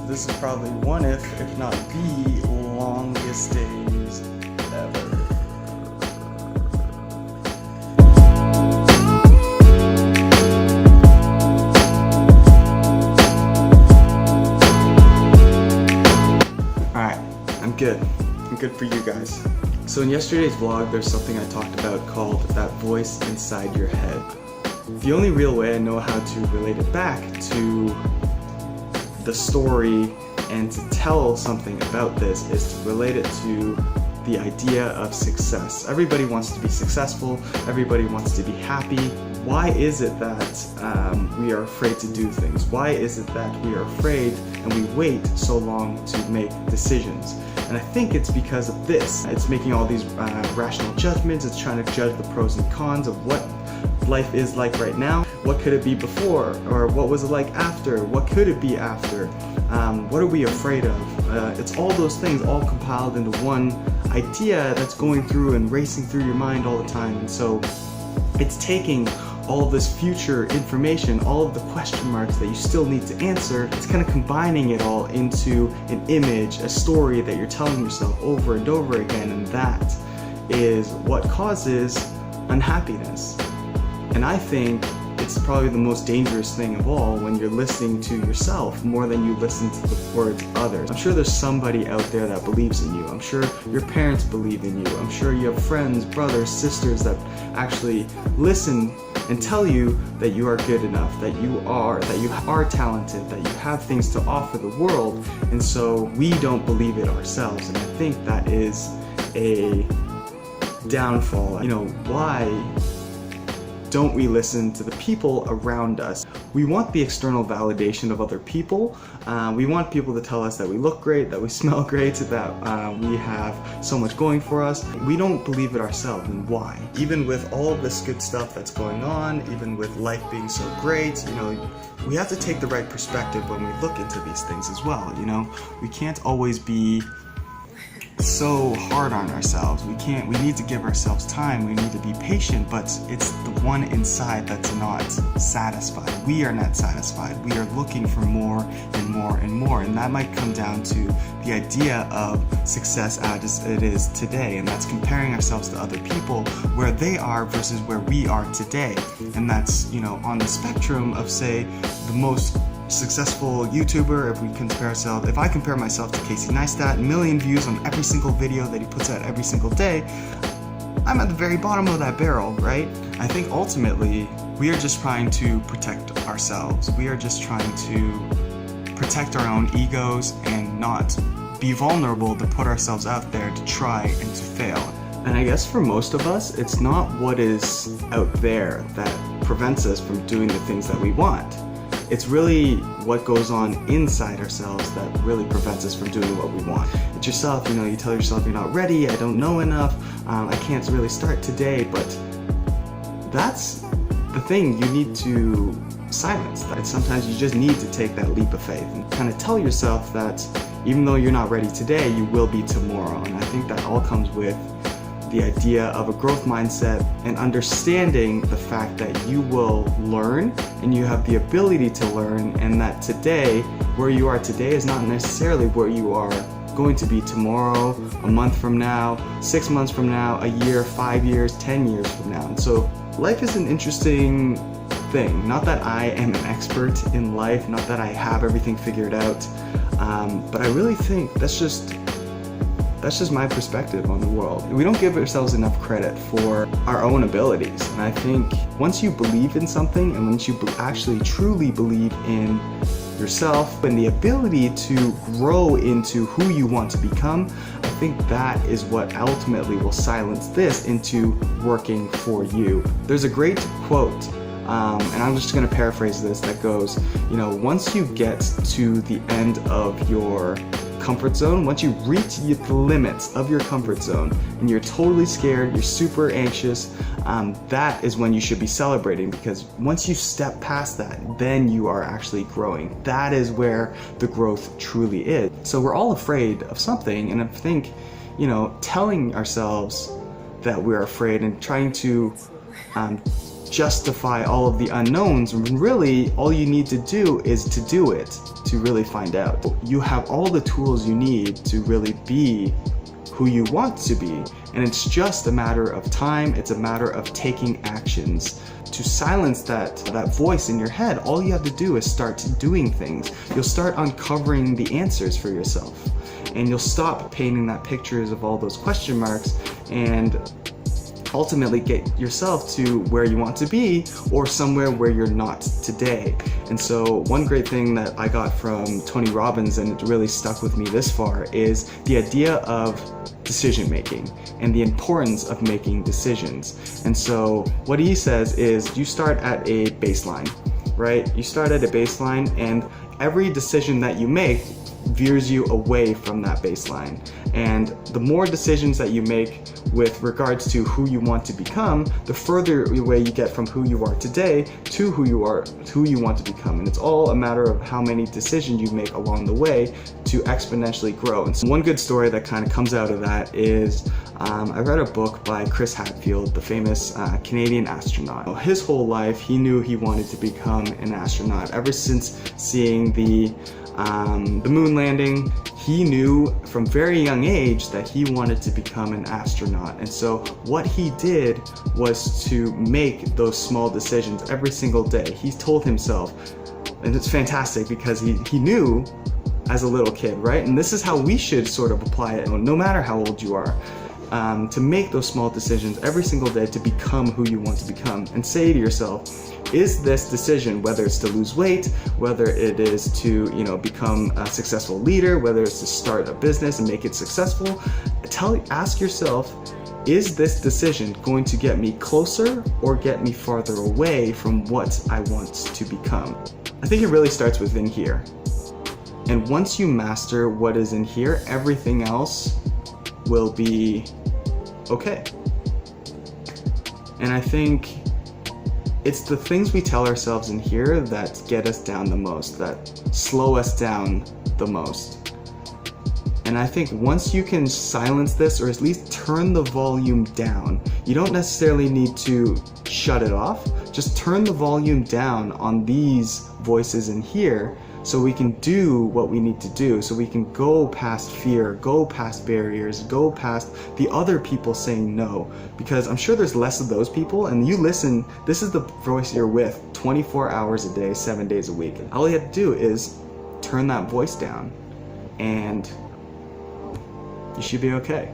This is probably one if not the longest days ever. Alright, I'm good. I'm good for you guys. So in yesterday's vlog, there's something I talked about called that voice inside your head. The only real way I know how to relate it back to the story and to tell something about this is to relate it to the idea of success. Everybody wants to be successful, everybody wants to be happy. Why is it that we are afraid to do things? Why is it that we are afraid and we wait so long to make decisions? And I think it's because of this. It's making all these rational judgments, it's trying to judge the pros and cons of what life is like right now. What could it be before? Or what was it like after? What could it be after? What are we afraid of? It's all those things all compiled into one idea that's going through and racing through your mind all the time. And so it's taking all of this future information, all of the question marks that you still need to answer, it's kind of combining it all into an image, a story that you're telling yourself over and over again, and that is what causes unhappiness. And I think it's probably the most dangerous thing of all when you're listening to yourself more than you listen to the words of others. I'm sure there's somebody out there that believes in you. I'm sure your parents believe in you. I'm sure you have friends, brothers, sisters that actually listen and tell you that you are good enough, that you are talented, that you have things to offer the world, and so we don't believe it ourselves. And I think that is a downfall. You know, why don't we listen to the people around us? We want the external validation of other people. We want people to tell us that we look great, that we smell great, that we have so much going for us. We don't believe it ourselves, and why? Even with all this good stuff that's going on, even with life being so great, you know, we have to take the right perspective when we look into these things as well, you know? We can't always be so hard on ourselves. We need to give ourselves time, we need to be patient, but it's the one inside that's not satisfied. We are not satisfied. We are looking for more and more and more, and that might come down to the idea of success as it is today, and that's comparing ourselves to other people, where they are versus where we are today. And that's, you know, on the spectrum of, say, the most successful YouTuber, if I compare myself to Casey Neistat, 1 million views on every single video that he puts out every single day, I'm at the very bottom of that barrel, right? I think ultimately, we are just trying to protect ourselves. We are just trying to protect our own egos and not be vulnerable to put ourselves out there to try and to fail. And I guess for most of us, it's not what is out there that prevents us from doing the things that we want. It's really what goes on inside ourselves that really prevents us from doing what we want. It's yourself, you know, you tell yourself you're not ready, I don't know enough, I can't really start today, but that's the thing you need to silence. That sometimes you just need to take that leap of faith and kind of tell yourself that even though you're not ready today, you will be tomorrow. And I think that all comes with the idea of a growth mindset and understanding the fact that you will learn and you have the ability to learn, and that today, where you are today, is not necessarily where you are going to be tomorrow, a month from now, 6 months from now, a year, 5 years, 10 years from now. And so life is an interesting thing. Not that I am an expert in life, not that I have everything figured out, but I really think that's just my perspective on the world. We don't give ourselves enough credit for our own abilities. And I think once you believe in something, and once you actually truly believe in yourself and the ability to grow into who you want to become, I think that is what ultimately will silence this into working for you. There's a great quote, and I'm just going to paraphrase this, that goes, you know, once you get to the end of your comfort zone, once you reach the limits of your comfort zone and you're totally scared, you're super anxious, that is when you should be celebrating, because once you step past that, then you are actually growing. That is where the growth truly is. So we're all afraid of something, and I think, telling ourselves that we're afraid and trying to justify all of the unknowns, really all you need to do is to do it, to really find out. You have all the tools you need to really be who you want to be, and it's just a matter of time. It's a matter of taking actions. To silence that voice in your head, all you have to do is start doing things. You'll start uncovering the answers for yourself, and you'll stop painting that pictures of all those question marks and ultimately get yourself to where you want to be, or somewhere where you're not today. And so one great thing that I got from Tony Robbins, and it really stuck with me this far, is the idea of decision making and the importance of making decisions. And so what he says is you start at a baseline, right? You start at a baseline, and every decision that you make veers you away from that baseline. And the more decisions that you make with regards to who you want to become, the further away you get from who you are today to who you want to become. And it's all a matter of how many decisions you make along the way to exponentially grow. And so one good story that kind of comes out of that is I read a book by Chris Hadfield, the famous Canadian astronaut. His whole life, he knew he wanted to become an astronaut. Ever since seeing the moon landing, he knew from very young age that he wanted to become an astronaut. And so what he did was to make those small decisions every single day. He told himself, and it's fantastic because he knew as a little kid, right? And this is how we should sort of apply it, no matter how old you are. To make those small decisions every single day to become who you want to become, and say to yourself, is this decision, whether it's to lose weight, whether it is to become a successful leader, whether it's to start a business and make it successful, ask yourself, is this decision going to get me closer or get me farther away from what I want to become? I think it really starts within here. And once you master what is in here, everything else will be okay. And I think it's the things we tell ourselves in here that get us down the most, that slow us down the most. And I think once you can silence this, or at least turn the volume down, you don't necessarily need to shut it off, just turn the volume down on these voices in here, so we can do what we need to do, so we can go past fear, go past barriers, go past the other people saying no. Because I'm sure there's less of those people, and you listen, this is the voice you're with 24 hours a day, 7 days a week. All you have to do is turn that voice down, and you should be okay.